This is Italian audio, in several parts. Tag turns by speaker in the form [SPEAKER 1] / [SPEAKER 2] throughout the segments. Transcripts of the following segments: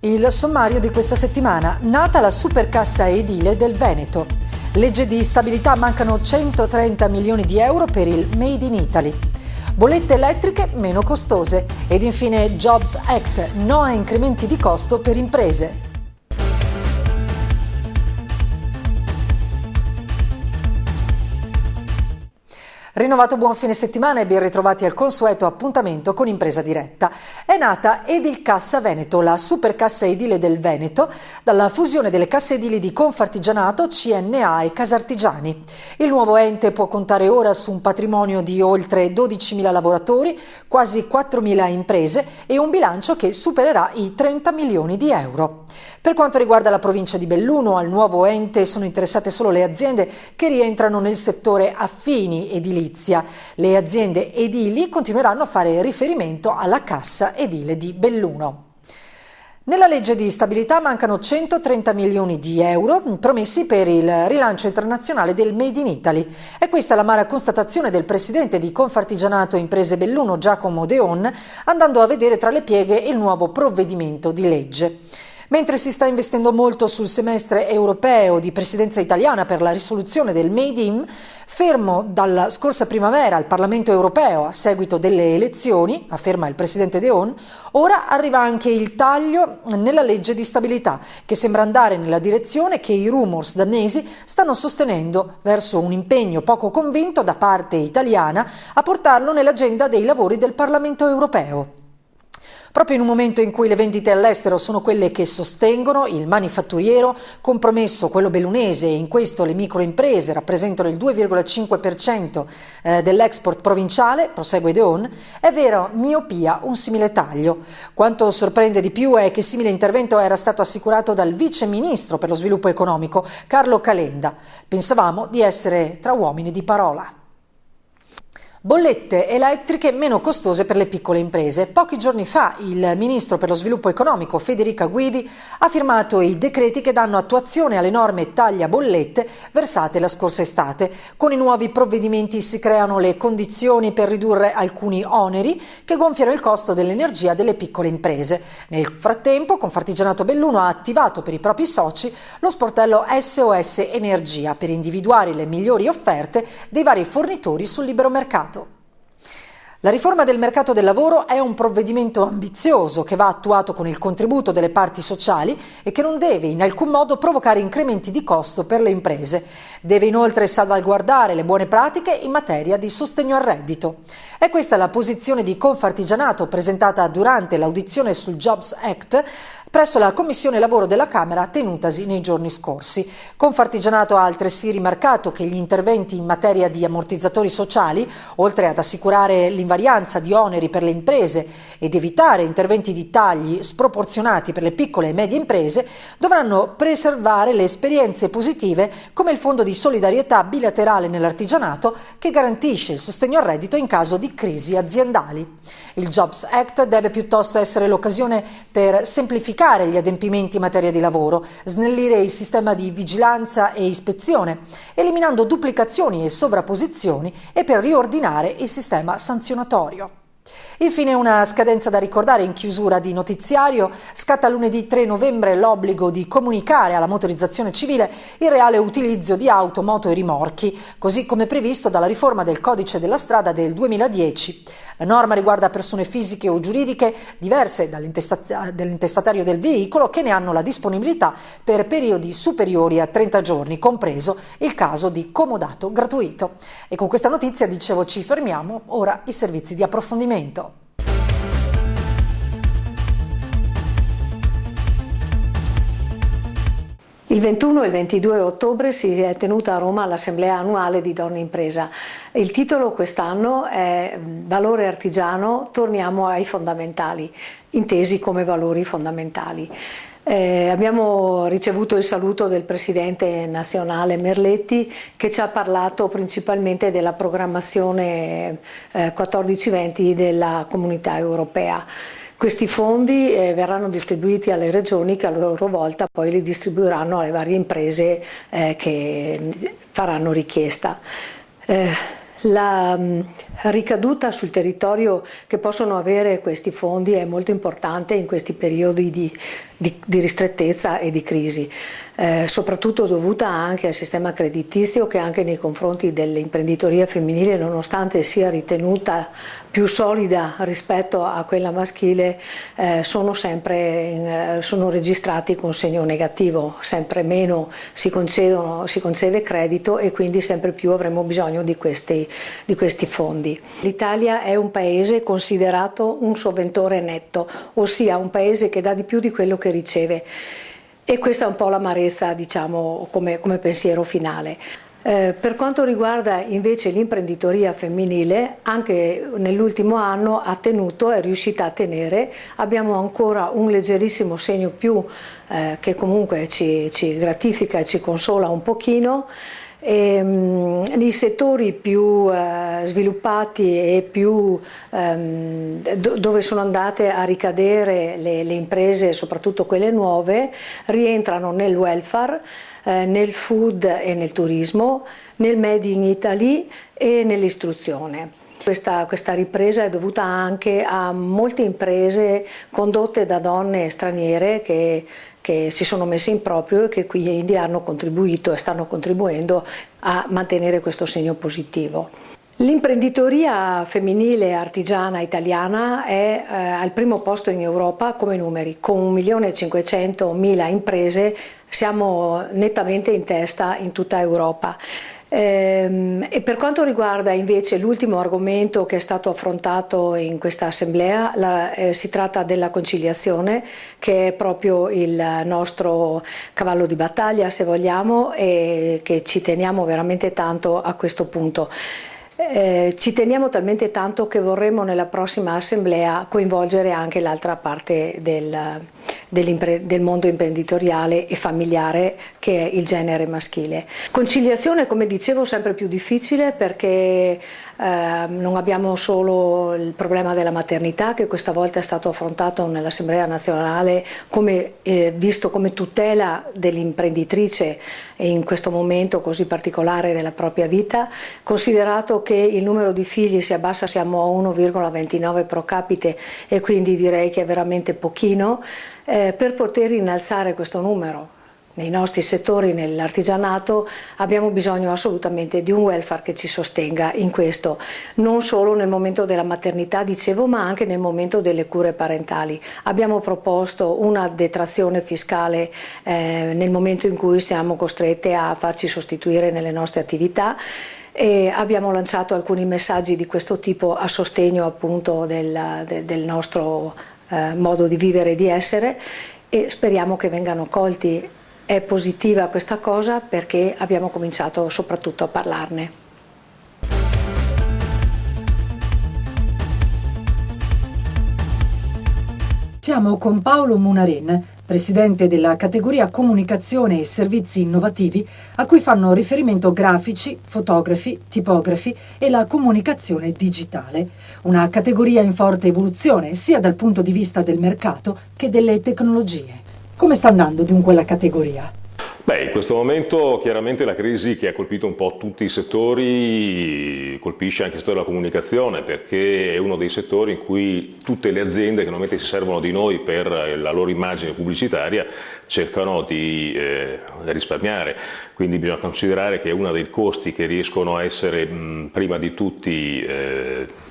[SPEAKER 1] Il sommario di questa settimana, nata la supercassa edile del Veneto. Legge di stabilità, mancano 130 milioni di euro per il Made in Italy. Bollette elettriche meno costose. Ed infine Jobs Act, no a incrementi di costo per imprese. Rinnovato buon fine settimana e ben ritrovati al consueto appuntamento con Impresa Diretta. È nata Edilcassa Veneto, la supercassa edile del Veneto, dalla fusione delle casse edili di Confartigianato, CNA e Casartigiani. Il nuovo ente può contare ora su un patrimonio di oltre 12.000 lavoratori, quasi 4.000 imprese e un bilancio che supererà i 30 milioni di euro. Per quanto riguarda la provincia di Belluno, al nuovo ente sono interessate solo le aziende che rientrano nel settore affini edilizia. Le aziende edili continueranno a fare riferimento alla cassa edile di Belluno. Nella legge di stabilità mancano 130 milioni di euro promessi per il rilancio internazionale del Made in Italy. E questa è l'amara constatazione del presidente di Confartigianato Imprese Belluno, Giacomo Deon, andando a vedere tra le pieghe il nuovo provvedimento di legge. Mentre si sta investendo molto sul semestre europeo di presidenza italiana per la risoluzione del Made in, fermo dalla scorsa primavera al Parlamento europeo a seguito delle elezioni, afferma il presidente Deon, ora arriva anche il taglio nella legge di stabilità, che sembra andare nella direzione che i rumors da mesi stanno sostenendo, verso un impegno poco convinto da parte italiana a portarlo nell'agenda dei lavori del Parlamento europeo. Proprio in un momento in cui le vendite all'estero sono quelle che sostengono il manifatturiero compromesso, quello bellunese, e in questo le microimprese rappresentano il 2,5% dell'export provinciale, prosegue Deon, è vero miopia un simile taglio. Quanto sorprende di più è che simile intervento era stato assicurato dal vice ministro per lo sviluppo economico, Carlo Calenda. Pensavamo di essere tra uomini di parola. Bollette elettriche meno costose per le piccole imprese. Pochi giorni fa il ministro per lo sviluppo economico Federica Guidi ha firmato i decreti che danno attuazione alle norme taglia bollette versate la scorsa estate. Con i nuovi provvedimenti si creano le condizioni per ridurre alcuni oneri che gonfiano il costo dell'energia delle piccole imprese. Nel frattempo, Confartigianato Belluno ha attivato per i propri soci lo sportello SOS Energia per individuare le migliori offerte dei vari fornitori sul libero mercato. La riforma del mercato del lavoro è un provvedimento ambizioso che va attuato con il contributo delle parti sociali e che non deve in alcun modo provocare incrementi di costo per le imprese. Deve inoltre salvaguardare le buone pratiche in materia di sostegno al reddito. È questa la posizione di Confartigianato presentata durante l'audizione sul Jobs Act presso la Commissione Lavoro della Camera tenutasi nei giorni scorsi. Confartigianato ha altresì rimarcato che gli interventi in materia di ammortizzatori sociali, oltre ad assicurare l'invarianza di oneri per le imprese ed evitare interventi di tagli sproporzionati per le piccole e medie imprese, dovranno preservare le esperienze positive come il Fondo di solidarietà bilaterale nell'artigianato che garantisce il sostegno al reddito in caso di crisi aziendali. Il Jobs Act deve piuttosto essere l'occasione per semplificare gli adempimenti in materia di lavoro, snellire il sistema di vigilanza e ispezione, eliminando duplicazioni e sovrapposizioni e per riordinare il sistema sanzionatorio. Infine una scadenza da ricordare in chiusura di notiziario: scatta lunedì 3 novembre l'obbligo di comunicare alla motorizzazione civile il reale utilizzo di auto, moto e rimorchi, così come previsto dalla riforma del codice della strada del 2010. La norma riguarda persone fisiche o giuridiche diverse dall'intestatario del veicolo che ne hanno la disponibilità per periodi superiori a 30 giorni, compreso il caso di comodato gratuito. E con questa notizia, dicevo, ci fermiamo, ora i servizi di approfondimento.
[SPEAKER 2] Il 21 e il 22 ottobre si è tenuta a Roma l'assemblea annuale di Donne Impresa. Il titolo quest'anno è Valore artigiano, torniamo ai fondamentali, intesi come valori fondamentali. Abbiamo ricevuto il saluto del presidente nazionale Merletti, che ci ha parlato principalmente della programmazione 14-20 della Comunità Europea. Questi fondi verranno distribuiti alle regioni che a loro volta poi li distribuiranno alle varie imprese che faranno richiesta. La ricaduta sul territorio che possono avere questi fondi è molto importante in questi periodi di ristrettezza e di crisi, soprattutto dovuta anche al sistema creditizio che anche nei confronti dell'imprenditoria femminile, nonostante sia ritenuta più solida rispetto a quella maschile, sono registrati con segno negativo, sempre meno si concede credito e quindi sempre più avremo bisogno di questi fondi. L'Italia è un paese considerato un sovventore netto, ossia un paese che dà di più di quello che riceve, e questa è un po' l'amarezza, diciamo, come pensiero finale. Per quanto riguarda invece l'imprenditoria femminile, anche nell'ultimo anno ha tenuto, è riuscita a tenere, abbiamo ancora un leggerissimo segno più che comunque ci gratifica e ci consola un pochino. Nei settori più sviluppati e più dove sono andate a ricadere le imprese, soprattutto quelle nuove, rientrano nel welfare, nel food e nel turismo, nel Made in Italy e nell'istruzione. Questa ripresa è dovuta anche a molte imprese condotte da donne straniere che si sono messe in proprio e che quindi hanno contribuito e stanno contribuendo a mantenere questo segno positivo. L'imprenditoria femminile artigiana italiana è al primo posto in Europa come numeri, con 1.500.000 imprese siamo nettamente in testa in tutta Europa. E per quanto riguarda invece l'ultimo argomento che è stato affrontato in questa assemblea, si tratta della conciliazione, che è proprio il nostro cavallo di battaglia, se vogliamo, e che ci teniamo veramente tanto a questo punto. Ci teniamo talmente tanto che vorremmo nella prossima assemblea coinvolgere anche l'altra parte del mondo imprenditoriale e familiare, che è il genere maschile. Conciliazione, come dicevo, sempre più difficile perché non abbiamo solo il problema della maternità, che questa volta è stato affrontato nell'Assemblea nazionale visto come tutela dell'imprenditrice in questo momento così particolare della propria vita, considerato che il numero di figli si abbassa, siamo a 1,29 pro capite e quindi direi che è veramente pochino. Per poter innalzare questo numero nei nostri settori, nell'artigianato, abbiamo bisogno assolutamente di un welfare che ci sostenga in questo, non solo nel momento della maternità, dicevo, ma anche nel momento delle cure parentali. Abbiamo proposto una detrazione fiscale nel momento in cui siamo costrette a farci sostituire nelle nostre attività, e abbiamo lanciato alcuni messaggi di questo tipo a sostegno appunto del nostro modo di vivere e di essere, e speriamo che vengano colti. È positiva questa cosa perché abbiamo cominciato soprattutto a parlarne.
[SPEAKER 1] Siamo con Paolo Munarin, presidente della categoria Comunicazione e Servizi Innovativi, a cui fanno riferimento grafici, fotografi, tipografi e la comunicazione digitale. Una categoria in forte evoluzione sia dal punto di vista del mercato che delle tecnologie. Come sta andando dunque la categoria?
[SPEAKER 3] Beh, in questo momento chiaramente la crisi che ha colpito un po' tutti i settori colpisce anche il settore della comunicazione, perché è uno dei settori in cui tutte le aziende che normalmente si servono di noi per la loro immagine pubblicitaria cercano di risparmiare, quindi bisogna considerare che è uno dei costi che riescono a essere prima di tutti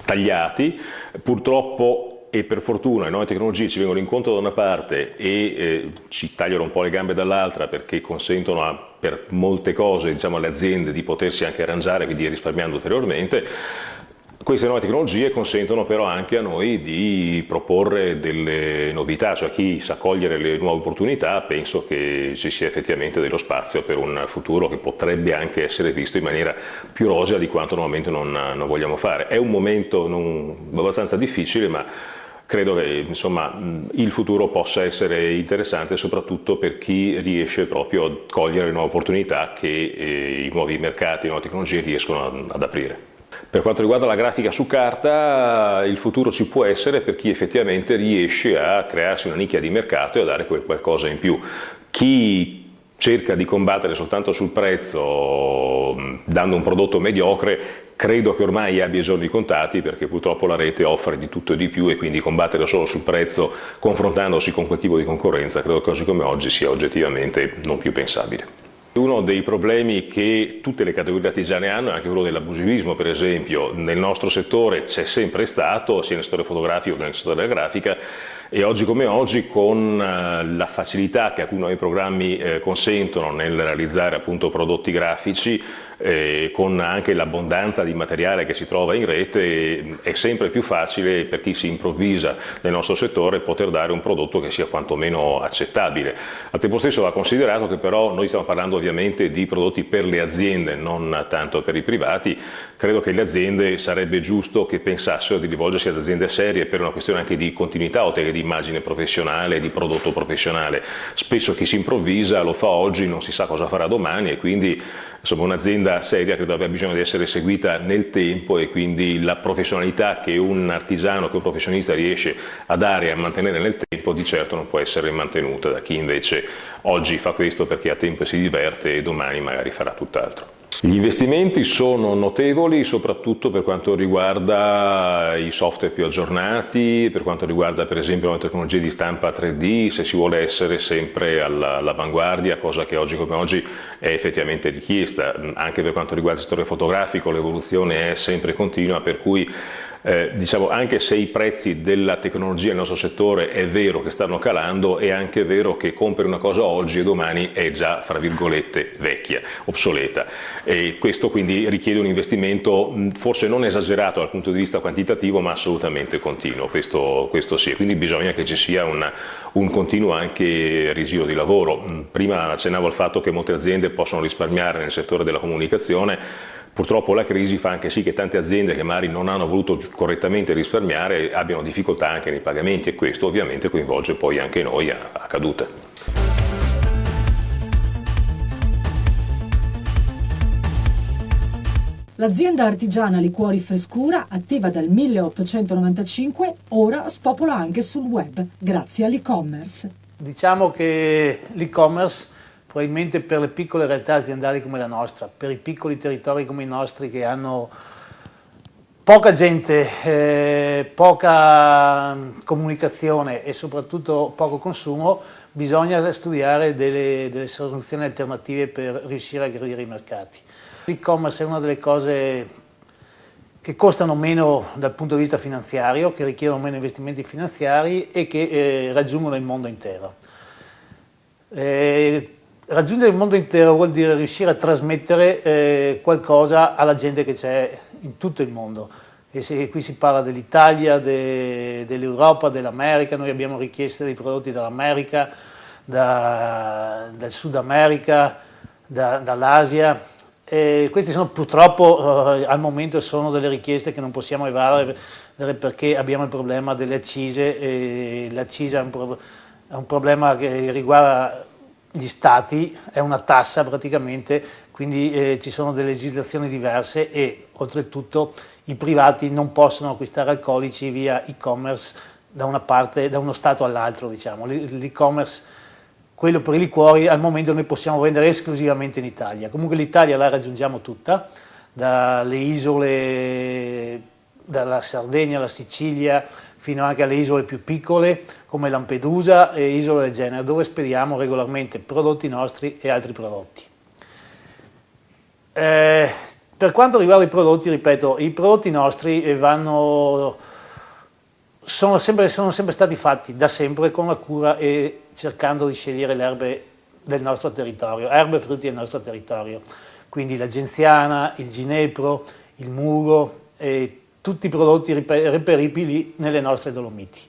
[SPEAKER 3] tagliati. Purtroppo e per fortuna le nuove tecnologie ci vengono incontro da una parte e ci tagliano un po' le gambe dall'altra, perché consentono per molte cose, diciamo, alle aziende di potersi anche arrangiare, quindi risparmiando ulteriormente. Queste nuove tecnologie consentono però anche a noi di proporre delle novità, cioè chi sa cogliere le nuove opportunità penso che ci sia effettivamente dello spazio per un futuro che potrebbe anche essere visto in maniera più rosea di quanto normalmente non vogliamo fare. È un momento abbastanza difficile, ma credo che insomma il futuro possa essere interessante soprattutto per chi riesce proprio a cogliere le nuove opportunità che i nuovi mercati, le nuove tecnologie riescono ad aprire. Per quanto riguarda la grafica su carta, il futuro ci può essere per chi effettivamente riesce a crearsi una nicchia di mercato e a dare qualcosa in più. Chi cerca di combattere soltanto sul prezzo dando un prodotto mediocre, credo che ormai abbia i giorni contati, perché purtroppo la rete offre di tutto e di più, e quindi combattere solo sul prezzo confrontandosi con quel tipo di concorrenza credo che oggi come oggi sia oggettivamente non più pensabile. Uno dei problemi che tutte le categorie artigiane hanno è anche quello dell'abusivismo, per esempio. Nel nostro settore c'è sempre stato, sia nel settore fotografico che nel settore della grafica, e oggi come oggi, con la facilità che alcuni nuovi programmi consentono nel realizzare appunto prodotti grafici, con anche l'abbondanza di materiale che si trova in rete, è sempre più facile per chi si improvvisa nel nostro settore poter dare un prodotto che sia quantomeno accettabile. Al tempo stesso va considerato che però noi stiamo parlando ovviamente di prodotti per le aziende, non tanto per i privati. Credo che le aziende sarebbe giusto che pensassero di rivolgersi ad aziende serie per una questione anche di continuità o di immagine professionale, di prodotto professionale. Spesso chi si improvvisa lo fa oggi, non si sa cosa farà domani, e quindi insomma un'azienda seria credo abbia bisogno di essere seguita nel tempo, e quindi la professionalità che un artigiano, che un professionista riesce a dare e a mantenere nel tempo di certo non può essere mantenuta da chi invece oggi fa questo perché ha tempo e si diverte, e domani magari farà tutt'altro. Gli investimenti sono notevoli soprattutto per quanto riguarda i software più aggiornati, per quanto riguarda per esempio le tecnologie di stampa 3D, se si vuole essere sempre all'avanguardia, cosa che oggi come oggi è effettivamente richiesta. Anche per quanto riguarda il settore fotografico l'evoluzione è sempre continua, per cui diciamo, anche se i prezzi della tecnologia nel nostro settore è vero che stanno calando, è anche vero che compri una cosa oggi e domani è già, fra virgolette, vecchia, obsoleta, e questo quindi richiede un investimento forse non esagerato dal punto di vista quantitativo, ma assolutamente continuo, questo sì, quindi bisogna che ci sia un continuo anche rigiro di lavoro. Prima accennavo al fatto che molte aziende possono risparmiare nel settore della comunicazione. Purtroppo la crisi fa anche sì che tante aziende che magari non hanno voluto correttamente risparmiare abbiano difficoltà anche nei pagamenti, e questo ovviamente coinvolge poi anche noi a cadute.
[SPEAKER 4] L'azienda artigiana Liquori Frescura, attiva dal 1895, ora spopola anche sul web, grazie all'e-commerce.
[SPEAKER 5] Diciamo che l'e-commerce, probabilmente per le piccole realtà aziendali come la nostra, per i piccoli territori come i nostri che hanno poca gente, poca comunicazione e soprattutto poco consumo, bisogna studiare delle soluzioni alternative per riuscire a aggredire i mercati. L'e-commerce è una delle cose che costano meno dal punto di vista finanziario, che richiedono meno investimenti finanziari e che raggiungono il mondo intero. Raggiungere il mondo intero vuol dire riuscire a trasmettere qualcosa alla gente che c'è in tutto il mondo. E qui si parla dell'Italia, dell'Europa, dell'America. Noi abbiamo richieste dei prodotti dall'America, dal Sud America, dall'Asia. E queste sono purtroppo al momento sono delle richieste che non possiamo evadere perché abbiamo il problema delle accise, e l'accisa è un problema che riguarda gli stati, è una tassa praticamente, quindi ci sono delle legislazioni diverse, e oltretutto i privati non possono acquistare alcolici via e-commerce da uno stato all'altro, diciamo. L'e-commerce, quello per i liquori, al momento noi possiamo vendere esclusivamente in Italia. Comunque l'Italia la raggiungiamo tutta, dalle isole, dalla Sardegna alla Sicilia, fino anche alle isole più piccole come Lampedusa e isole del genere, dove spediamo regolarmente prodotti nostri e altri prodotti. Per quanto riguarda i prodotti, ripeto, i prodotti nostri sono sempre stati fatti da sempre con la cura e cercando di scegliere le erbe del nostro territorio, erbe e frutti del nostro territorio, quindi la genziana, il ginepro, il muro e tutti i prodotti reperibili nelle nostre Dolomiti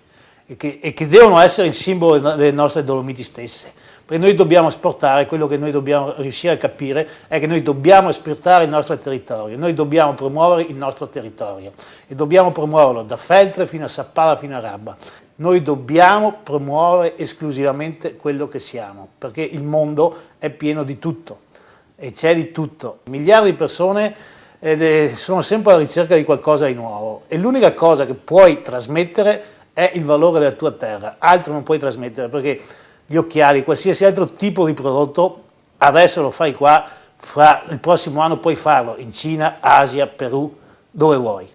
[SPEAKER 5] e che devono essere il simbolo delle nostre Dolomiti stesse, perché noi dobbiamo esportare. Quello che noi dobbiamo riuscire a capire è che noi dobbiamo esportare il nostro territorio, noi dobbiamo promuovere il nostro territorio e dobbiamo promuoverlo da Feltre fino a Sappara fino a Rabba. Noi dobbiamo promuovere esclusivamente quello che siamo, perché il mondo è pieno di tutto e c'è di tutto. Miliardi di persone sono sempre alla ricerca di qualcosa di nuovo e l'unica cosa che puoi trasmettere è il valore della tua terra, altro non puoi trasmettere, perché gli occhiali, qualsiasi altro tipo di prodotto adesso lo fai qua, fra il prossimo anno puoi farlo in Cina, Asia, Perù, dove vuoi.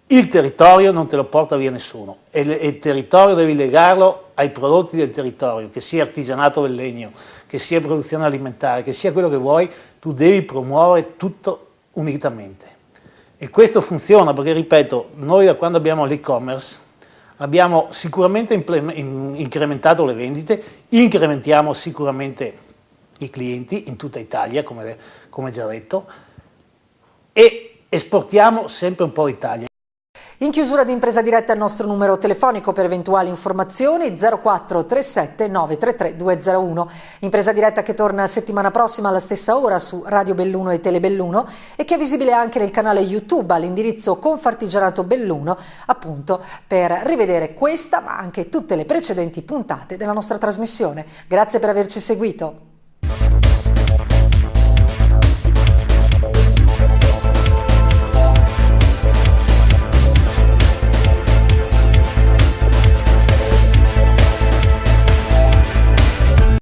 [SPEAKER 5] Il territorio non te lo porta via nessuno e il territorio devi legarlo ai prodotti del territorio, che sia artigianato del legno, che sia produzione alimentare, che sia quello che vuoi, tu devi promuovere tutto unitamente. E questo funziona perché, ripeto, noi da quando abbiamo l'e-commerce abbiamo sicuramente incrementato le vendite, incrementiamo sicuramente i clienti in tutta Italia, come già detto, e esportiamo sempre un po' l'Italia.
[SPEAKER 1] In chiusura di Impresa Diretta il nostro numero telefonico per eventuali informazioni 0437 933 201. Impresa Diretta che torna settimana prossima alla stessa ora su Radio Belluno e Telebelluno e che è visibile anche nel canale YouTube all'indirizzo Confartigianato Belluno, appunto per rivedere questa ma anche tutte le precedenti puntate della nostra trasmissione. Grazie per averci seguito.